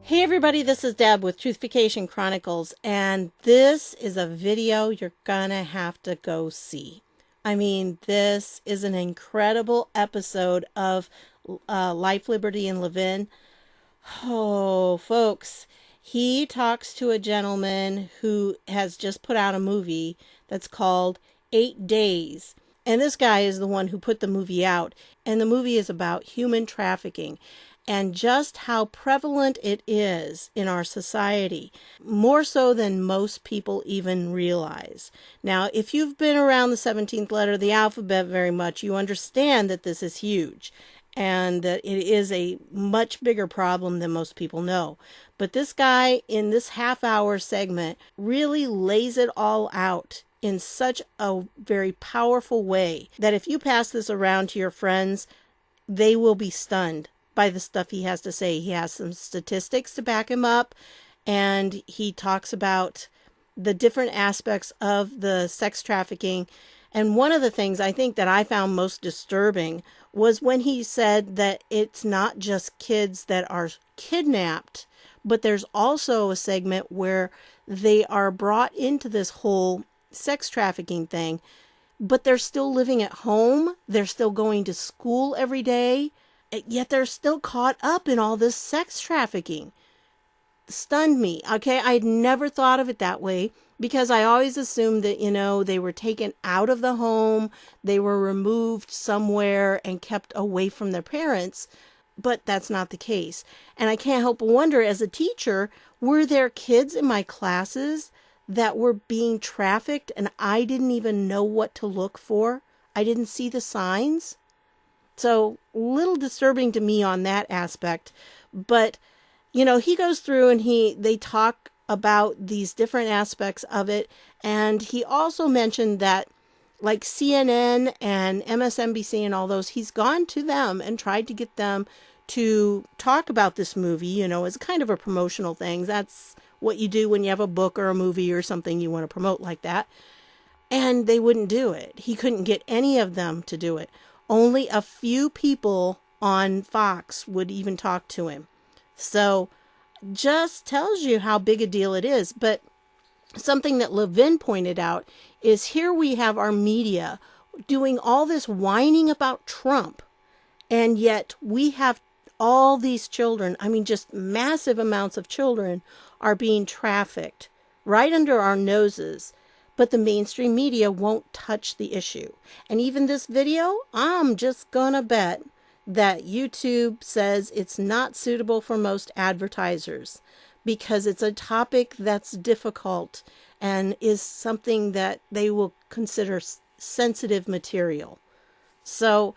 Hey everybody, this is Deb with Truthification Chronicles, and this is a video you're gonna have to go see. I mean, this is an incredible episode of Life, Liberty, and Levin. Oh, folks, he talks to a gentleman who has just put out a movie that's called 8 Days. And this guy is the one who put the movie out. And the movie is about human trafficking and just how prevalent it is in our society, more so than most people even realize. Now, if you've been around the 17th letter of the alphabet very much, you understand that this is huge and that it is a much bigger problem than most people know. But this guy in this half-hour segment really lays it all out in such a very powerful way that if you pass this around to your friends, they will be stunned by the stuff he has to say. He has some statistics to back him up, and he talks about the different aspects of the sex trafficking. And one of the things I think that I found most disturbing was when he said that it's not just kids that are kidnapped, but there's also a segment where they are brought into this whole sex trafficking thing, but they're still living at home. They're still going to school every day, yet they're still caught up in all this sex trafficking. Stunned me. Okay, I'd never thought of it that way because I always assumed that, they were taken out of the home, they were removed somewhere and kept away from their parents, but that's not the case. And I can't help but wonder, as a teacher, were there kids in my classes that were being trafficked and I didn't even know what to look for? I didn't see the signs. So a little disturbing to me on that aspect. But, he goes through and they talk about these different aspects of it. And he also mentioned that like CNN and MSNBC and all those, he's gone to them and tried to get them to talk about this movie, as kind of a promotional thing. That's what you do when you have a book or a movie or something you want to promote like that. And they wouldn't do it. He couldn't get any of them to do it. Only a few people on Fox would even talk to him. So just tells you how big a deal it is. But something that Levin pointed out is here we have our media doing all this whining about Trump, and yet we have all these children, just massive amounts of children are being trafficked right under our noses. But the mainstream media won't touch the issue. And even this video, I'm just gonna bet that YouTube says it's not suitable for most advertisers because it's a topic that's difficult and is something that they will consider sensitive material. So,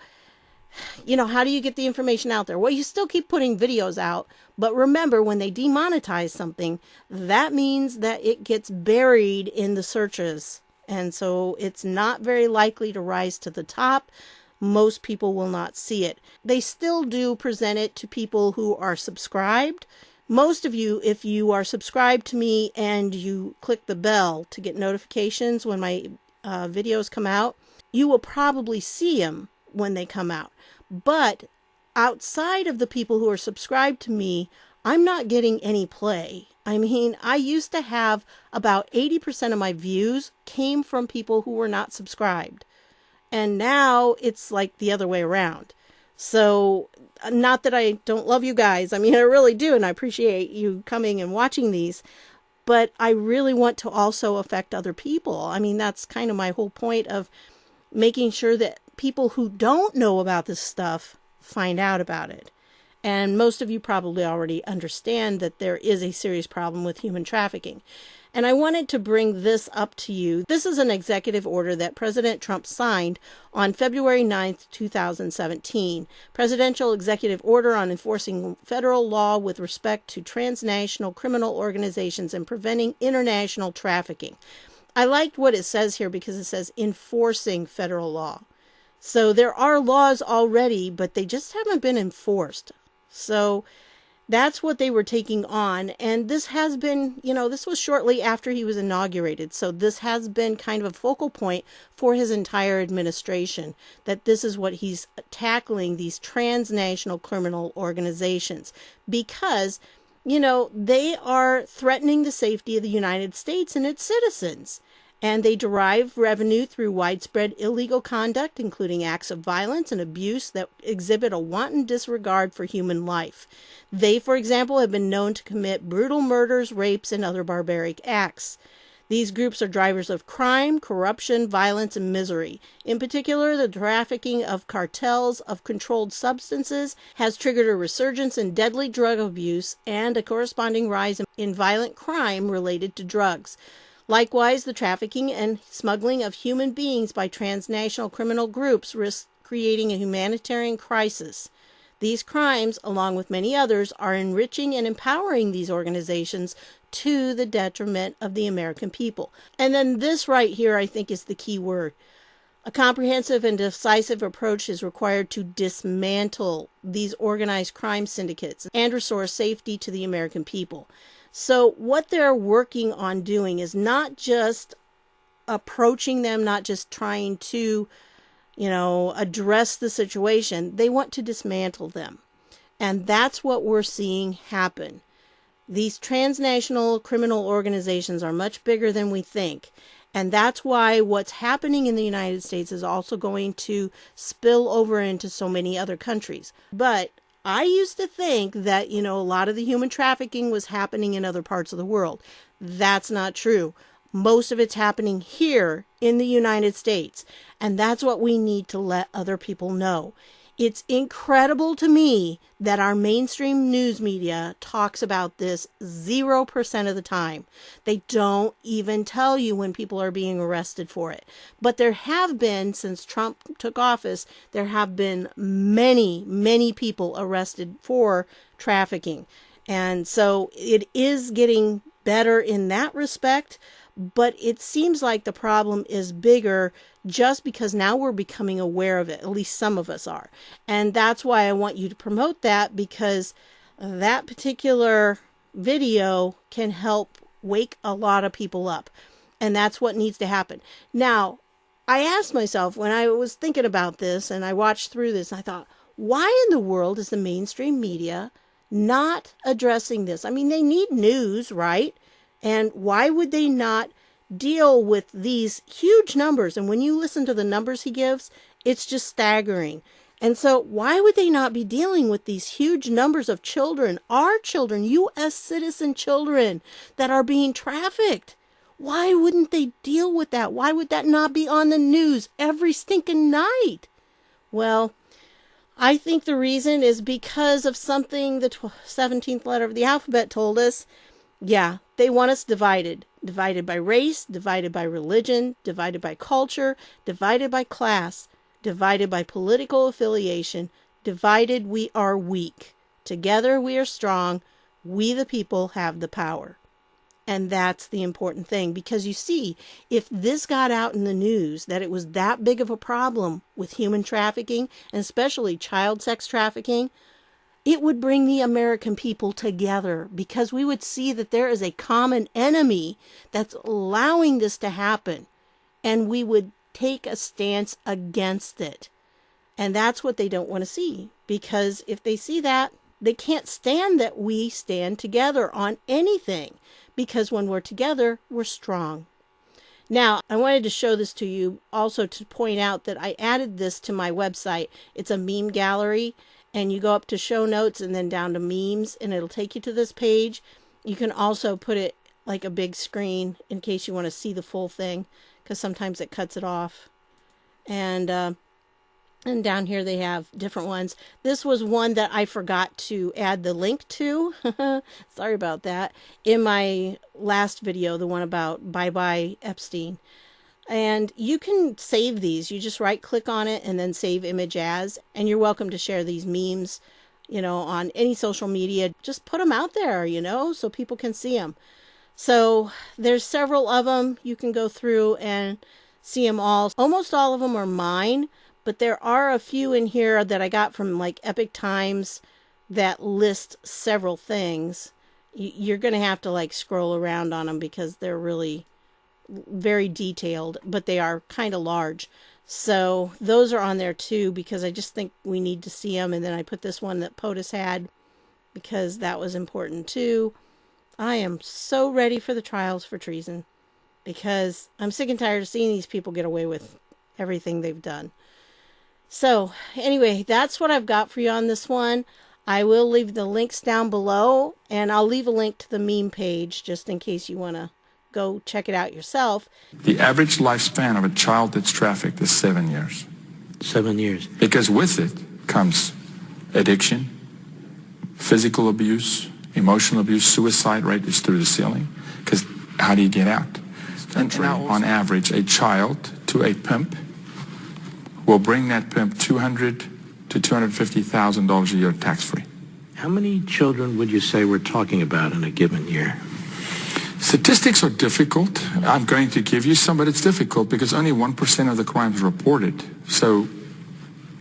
how do you get the information out there? Well, you still keep putting videos out, but remember, when they demonetize something, that means that it gets buried in the searches. And so it's not very likely to rise to the top. Most people will not see it. They still do present it to people who are subscribed. Most of you, if you are subscribed to me and you click the bell to get notifications when my videos come out, you will probably see them when they come out. But outside of the people who are subscribed to me, I'm not getting any play. I used to have about 80% of my views came from people who were not subscribed. And now it's like the other way around. So not that I don't love you guys. I really do. And I appreciate you coming and watching these. But I really want to also affect other people. That's kind of my whole point of making sure that people who don't know about this stuff find out about it. And most of you probably already understand that there is a serious problem with human trafficking. And I wanted to bring this up to you. This is an executive order that President Trump signed on February 9th, 2017. Presidential Executive Order on enforcing federal law with respect to transnational criminal organizations and preventing international trafficking. I liked what it says here because it says enforcing federal law. So there are laws already, but they just haven't been enforced. So that's what they were taking on. And this has been, this was shortly after he was inaugurated. So this has been kind of a focal point for his entire administration, that this is what he's tackling, these transnational criminal organizations. Because they are threatening the safety of the United States and its citizens. And they derive revenue through widespread illegal conduct, including acts of violence and abuse that exhibit a wanton disregard for human life. They, for example, have been known to commit brutal murders, rapes, and other barbaric acts. These groups are drivers of crime, corruption, violence, and misery. In particular, the trafficking of cartels of controlled substances has triggered a resurgence in deadly drug abuse and a corresponding rise in violent crime related to drugs. Likewise, the trafficking and smuggling of human beings by transnational criminal groups risks creating a humanitarian crisis. These crimes, along with many others, are enriching and empowering these organizations to the detriment of the American people. And then this right here, I think, is the key word. A comprehensive and decisive approach is required to dismantle these organized crime syndicates and restore safety to the American people. So what they're working on doing is not just approaching them, not just trying to, address the situation. They want to dismantle them. And that's what we're seeing happen. These transnational criminal organizations are much bigger than we think. And that's why what's happening in the United States is also going to spill over into so many other countries. But I used to think that, a lot of the human trafficking was happening in other parts of the world. That's not true. Most of it's happening here in the United States. And that's what we need to let other people know. It's incredible to me that our mainstream news media talks about this 0% of the time. They don't even tell you when people are being arrested for it. But there have been, since Trump took office, there have been many, many people arrested for trafficking. And so it is getting better in that respect. But it seems like the problem is bigger just because now we're becoming aware of it. At least some of us are. And that's why I want you to promote that, because that particular video can help wake a lot of people up. And that's what needs to happen. Now, I asked myself when I was thinking about this and I watched through this, I thought, why in the world is the mainstream media not addressing this? I mean, they need news, right? And why would they not deal with these huge numbers? And when you listen to the numbers he gives, it's just staggering. And so why would they not be dealing with these huge numbers of children, our children, U.S. citizen children that are being trafficked? Why wouldn't they deal with that? Why would that not be on the news every stinking night? Well, I think the reason is because of something the 17th letter of the alphabet told us. Yeah, they want us divided. Divided by race, divided by religion, divided by culture, divided by class, divided by political affiliation. Divided, we are weak. Together, we are strong. We, the people, have the power. And that's the important thing. Because you see, if this got out in the news that it was that big of a problem with human trafficking, and especially child sex trafficking, it would bring the American people together, because we would see that there is a common enemy that's allowing this to happen, and we would take a stance against it. And that's what they don't want to see, because if they see that, they can't stand that we stand together on anything, because when we're together, we're strong. Now, I wanted to show this to you also to point out that I added this to my website. It's a meme gallery. And you go up to show notes and then down to memes, and it'll take you to this page. You can also put it like a big screen in case you want to see the full thing, because sometimes it cuts it off. And down here they have different ones. This was one that I forgot to add the link to. Sorry about that. In my last video, the one about Bye Epstein. And you can save these. You just right click on it and then save image as. And you're welcome to share these memes, on any social media. Just put them out there, so people can see them. So there's several of them. You can go through and see them all. Almost all of them are mine, but there are a few in here that I got from like Epic Times that list several things. You're going to have to like scroll around on them because they're really very detailed, but they are kind of large. So those are on there too, because I just think we need to see them. And then I put this one that POTUS had because that was important too. I am so ready for the trials for treason because I'm sick and tired of seeing these people get away with everything they've done. So anyway, that's what I've got for you on this one. I will leave the links down below, and I'll leave a link to the meme page just in case you want to go check it out yourself. The average lifespan of a child that's trafficked is 7 years. 7 years. Because with it comes addiction, physical abuse, emotional abuse. Suicide rate is through the ceiling. Because how do you get out? And on average, a child to a pimp will bring that pimp $200,000 to $250,000 a year tax-free. How many children would you say we're talking about in a given year? Statistics are difficult. I'm going to give you some, but it's difficult because only 1% of the crimes are reported. So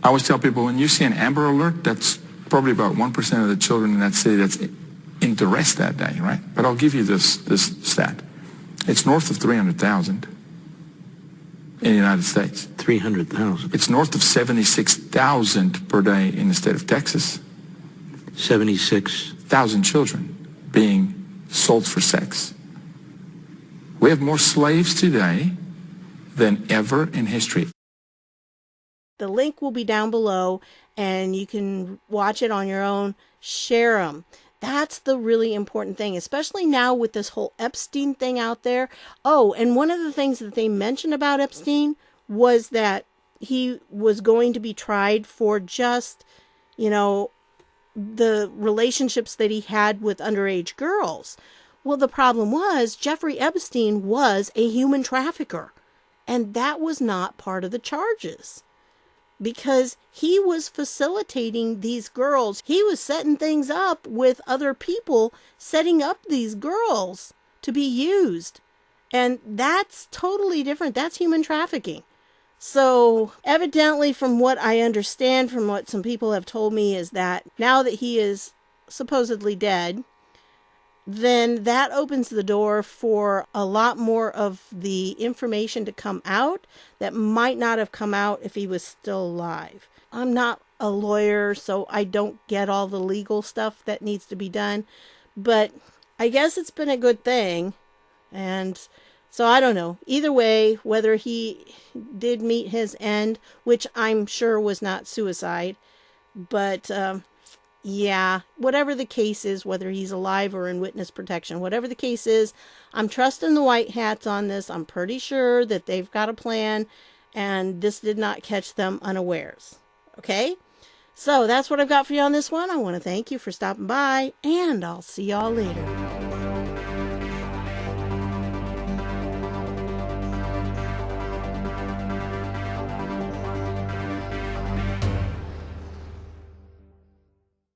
I always tell people, when you see an Amber Alert, that's probably about 1% of the children in that city that's in duress that day, right? But I'll give you this stat. It's north of 300,000 in the United States. 300,000. It's north of 76,000 per day in the state of Texas. 76,000 children being sold for sex. We have more slaves today than ever in history. The link will be down below, and you can watch it on your own. Share them. That's the really important thing, especially now with this whole Epstein thing out there. Oh, and one of the things that they mentioned about Epstein was that he was going to be tried for just, the relationships that he had with underage girls. Well, the problem was Jeffrey Epstein was a human trafficker, and that was not part of the charges. Because he was facilitating these girls. He was setting things up with other people, setting up these girls to be used. And that's totally different. That's human trafficking. So evidently, from what I understand, from what some people have told me, is that now that he is supposedly dead, then that opens the door for a lot more of the information to come out that might not have come out if he was still alive. I'm not a lawyer, so I don't get all the legal stuff that needs to be done, but I guess it's been a good thing. And so I don't know. Either way, whether he did meet his end, which I'm sure was not suicide, but yeah, whatever the case is, whether he's alive or in witness protection, whatever the case is, I'm trusting the white hats on this. I'm pretty sure that they've got a plan, and this did not catch them unawares. Okay? So that's what I've got for you on this one. I want to thank you for stopping by, and I'll see y'all later.